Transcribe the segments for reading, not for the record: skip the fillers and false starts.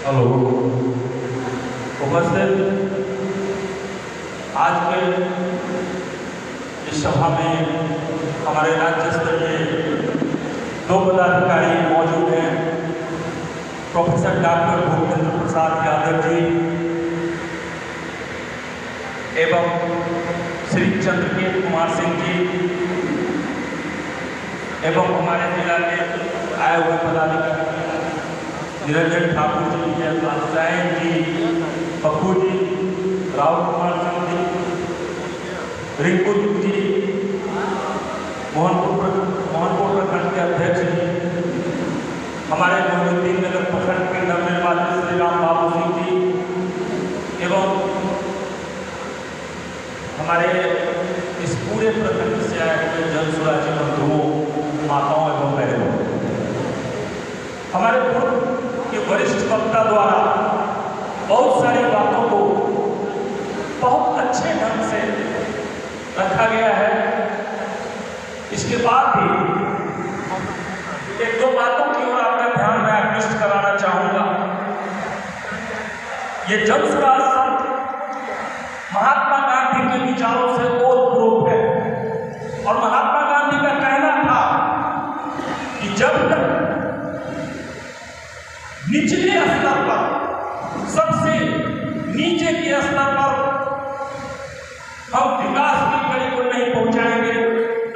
Hello. उपस्थित आज के इस सभा में हमारे राज्य स्तरीय 2 पदाधिकारी मौजूद हैं। प्रोफेसर डॉक्टर भूपेंद्र प्रसाद यादव जी एवं श्री चंद्रकेत कुमार सिंह जी एवं हमारे जिला में आए हुए पदाधिकारी निरंजन ठाकुर जी, जयपाल जी, पप्पू जी, राहुल कुमार सिंह जी, रिंकू जी, मोहनपुर प्रखंड के अध्यक्ष जी, हमारे मोहनुद्दीन नगर प्रखंड के नवनिर्वाचित श्री राम बाबू सिंह जी एवं हमारे इस पूरे प्रखंड से आए हुए जन स्वराज्य बंधुओं, माताओं एवं बहनों, हमारे पूर्व के वरिष्ठ वक्ता द्वारा बहुत सारी बातों को बहुत अच्छे ढंग से रखा गया है। इसके बाद भी 1-2 बातों की ओर आपका ध्यान मैं आकृष्ट कराना चाहूंगा। ये जन स्वराज संघ महात्मा गांधी के विचारों से ओतप्रोत है और महात्मा गांधी का कहना था कि जब तक निचले स्तर पर, सबसे नीचे के स्तर पर हम विकास की कड़ी को नहीं पहुंचाएंगे,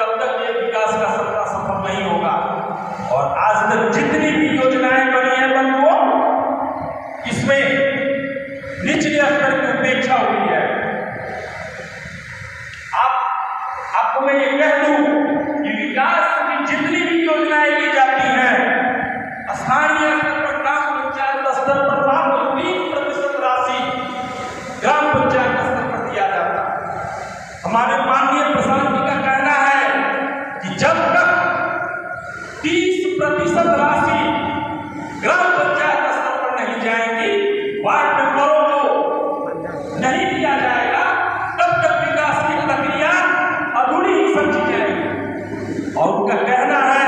तब तक ये विकास का सपना सफल नहीं होगा। और आज तक जितनी भी योजनाएं बनी है बंधुओं, इसमें निचले स्तर की उपेक्षा हुई है। आपको मैं ये कह दूं कि विकास की जितनी भी योजनाएं की जाती हैं, स्थानीय स्तर पर, ग्राम पंचायत स्तर पर मात्र 3% राशि ग्राम पंचायत स्तर पर दिया जाता है। हमारे माननीय प्रशांत जी का कहना है कि जब तक 30% राशि ग्राम पंचायत स्तर पर नहीं जाएंगी, वार्ड मेंबरों को नहीं दिया जाएगा, तब तक विकास की प्रक्रिया अधूरी ही समझी जाएगी। और उनका कहना है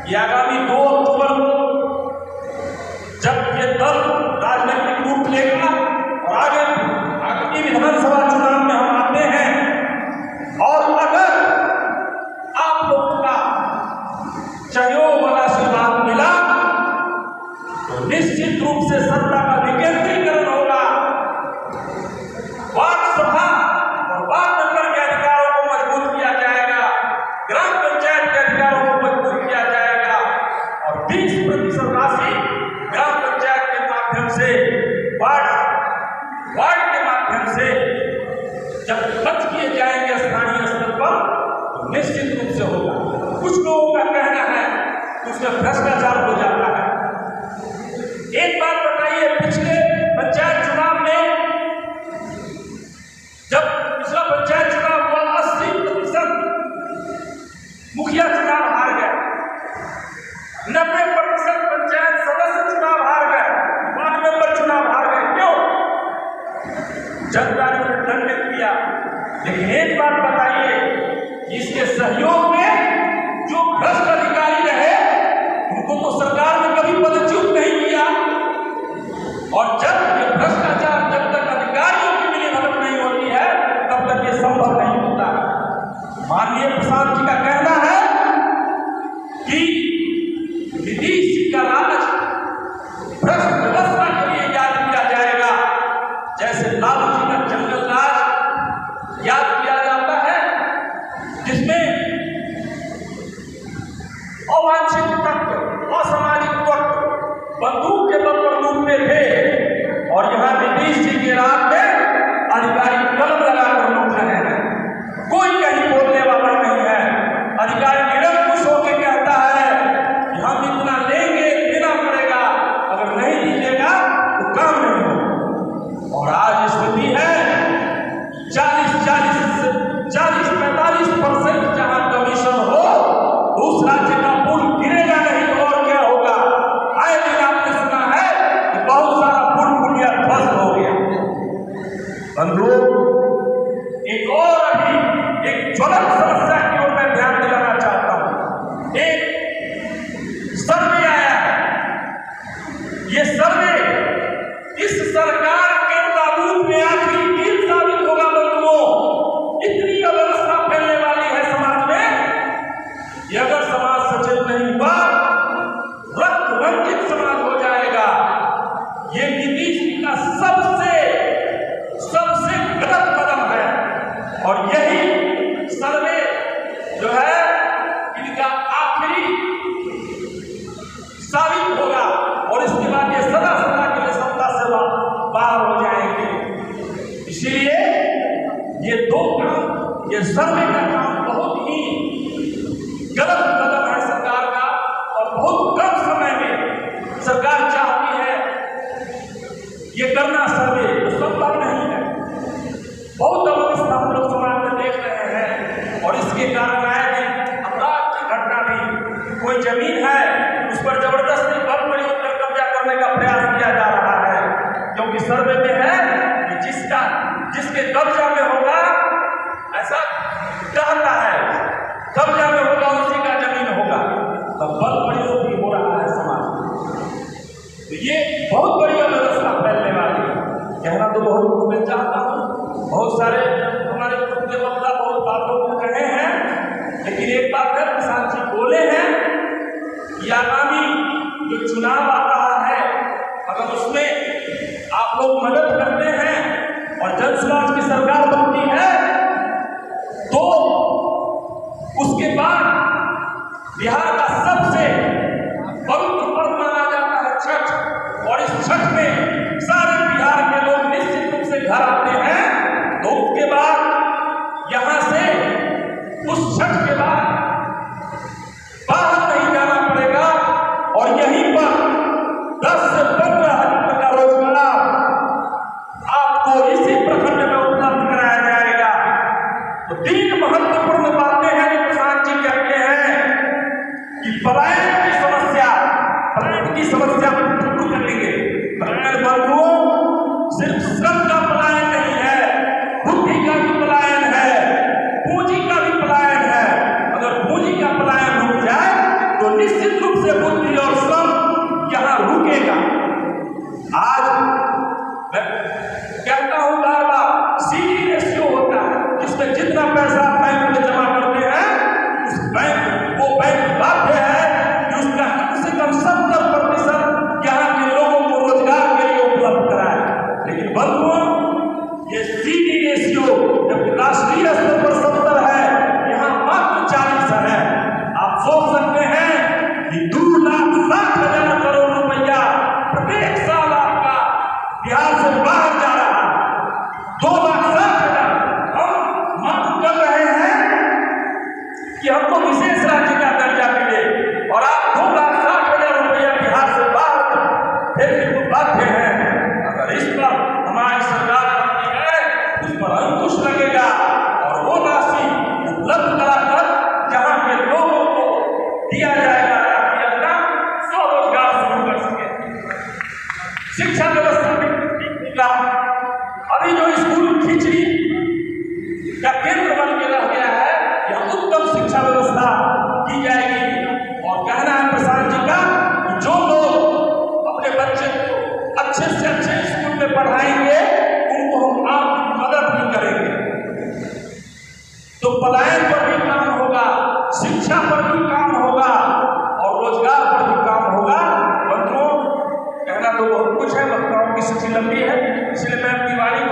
कि आगामी 2 अक्टूबर को जब ये दल राजनीतिक रूप लेगा और आगे विधानसभा चुनाव में हम आते हैं, और अगर आप लोगों का सहयोग वाला आशीर्वाद मिला तो निश्चित रूप से सत्ता का विकेंद्रीकरण होगा। वार्ड सभा और वार्ड नंबर के अधिकारों को मजबूत किया जाएगा, ग्राम पंचायत के अधिकारों को मजबूत किया जाएगा और 20% राशि ग्राम पंचायत के माध्यम से, वार्ड के माध्यम से जब खर्च किए जाएंगे स्थानीय स्तर पर, तो निश्चित रूप से होगा। कुछ लोगों का कहना है कि उसमें भ्रष्टाचार हो जाता है। एक बात बताइए, पिछले पंचायत चुनाव में जब पिछला पंचायत चुनाव हुआ, 80% मुखिया चुनाव हार गए, 90% पंचायत सदस्य चुनाव हार गए, वार्ड मेंबर चुनाव हार गए। क्यों? जनता ने दंडित किया। लेकिन एक बात बताइए, इसके सहयोग में जो भ्रष्ट अधिकारी रहे, उनको तो सरकार ने कभी पदच्युत नहीं किया। और जब ये भ्रष्टाचार, जब तक अधिकारियों की मिलीभगत नहीं होती है, तब तक ये संभव नहीं होता। माननीय प्रसाद जी का कहना है कि नीतीश का राज भ्रष्ट व्यवस्था के लिए याद किया जाएगा, जैसे लालू जी का जंगल राज याद किया जाता है, जिसमें अवांछित तत्व, असामाजिक तत्व बंदूक के बल पर लूटते थे, और यहाँ नीतीश जी के राज में अधिकारी कलम लगाकर लूट रहे हैं। कोई कहीं बोलने वाला नहीं है। अधिकारी निरंकुश होकर कहता है कि हम इतना लेंगे, देना पड़ेगा, अगर नहीं दीजिएगा तो काम नहीं होगा। और आज स्थिति है 40-45% जहां कमीशन हो, उस राज्य का पुल गिरेगा नहीं तो और क्या होगा। आए दिन आपने सुना है कि बहुत सारा पुल पुलिया ध्वस्त हो गया। बंधुओं, एक और अभी एक ज्वलंत समस्या की ओर मैं ध्यान दिलाना चाहता हूं। एक सर्वे आया है, ये सर्वे इस सरकार के ताबूत में आखिरी कील साबित होगा। बंधुओं, इतनी अव्यवस्था फैलने वाली है समाज में कि अगर समाज सचेत नहीं हुआ, रक्त रंजित समाज हो जाएगा। ये नीतीश जी का सबसे गलत कदम है और यही सर्वे जो है इनका आखिरी साबित होगा और इसके बाद ये सदा सदा के लिए सत्ता से बाहर हो जाएंगे। इसीलिए ये दो काम, ये सर्वे का काम बहुत ही गलत कदम है सरकार का और बहुत कम समय में सरकार चाहती है ये करना सर्वे, तो संभव नहीं है। बहुत अवस्था हम लोग समाज में देख रहे हैं और इसके कारण आए दिन अपराध की घटना भी, कोई जमीन है उस पर जबरदस्ती बल प्रयोग कर कब्जा करने का प्रयास किया जा रहा है, क्योंकि सर्वे में है कि जिसके कब्जा में होगा, ऐसा कहता है, कब्जा में होगा उसी का जमीन होगा, तब बल प्रयोग भी हो रहा है समाज में। तो ये बहुत बड़ी अव्यवस्था फैलने वाली है। कहना तो बहुत मैं चाहता हूँ, बहुत सारे हमारे वक्ता बहुत बातों को कहे हैं, लेकिन एक बात है, प्रशांत जी बोले हैं कि आगामी जो चुनाव आ रहा है, अगर उसमें आप लोग मदद करते हैं और जन समाज की सरकार बनती है, तो उसके बाद बिहार का सबसे पवित्र पर्व माना जाता है छठ, और इस छठ में सारे बिहार के लोग निश्चित रूप से घर आते हैं। तो उसके बाद यहाँ से उस छठ के बाद बाहर नहीं जाना पड़ेगा और यहीं पर 10 से 15 हजार का रोजगार आपको इसी प्रखंड में उपलब्ध कराया जाएगा। तो 3 महत्वपूर्ण बातें हैं जो प्रशांत जी कहते हैं कि पलायन की समस्या दूर करेंगे। पलायन बंधुओं, सिर्फ श्रम का पलायन नहीं है, बुद्धि का भी पलायन है, पूंजी का भी पलायन है। अगर पूंजी का पलायन रुक जाए तो निश्चित रूप से बुद्धि और श्रम यहाँ रुकेगा। आज मैं कहता हूँ बार बार, CD रेशियो होता है, जिसमें जितना पैसा बैंक में जमा करते हैं उस वो बैंक बाध्य है कि उसका कम से कम 70% यहाँ के लोगों को रोजगार के लिए उपलब्ध कराए। लेकिन बंधुओं, ये CD रेशियो जब राष्ट्रीय स्तर पर 70 है, यहाँ मात्र 40 है। आप सोच सकते हैं कि 2,60,000 करोड़ रुपया प्रत्येक साल आपका बिहार से बाहर जा रहा है। 2,60,000 हम मांग कर रहे हैं कि हमको विशेष राज्य का दर्जा मिले और आप 2,60,000 रुपया बिहार से बाहर देने को बाध्य हैं। अगर इस पर हमारी सरकार बनती है, उस पर अंकुश लगेगा और वो राशि उपलब्ध कराकर जहाँ के लोगों को दिया जाएगा ताकि अपना स्वरोजगार शुरू कर सके। शिक्षा व्यवस्था में का अभी जो स्कूल खिचड़ी का केंद्र बन के रह गया है, यह उत्तम शिक्षा व्यवस्था की जाएगी। और कहना है प्रशांत जी का कि जो लोग अपने बच्चे को अच्छे से अच्छे स्कूल में पढ़ाएंगे, उनको हम आर्थिक मदद भी करेंगे। तो पलायन पर भी काम होगा, शिक्षा पर भी काम होगा और रोजगार पर भी काम होगा। बंधुओं, कहना तो बहुत कुछ है, वक्ताओं की सूची लंबी है, इसलिए मैं दिवाली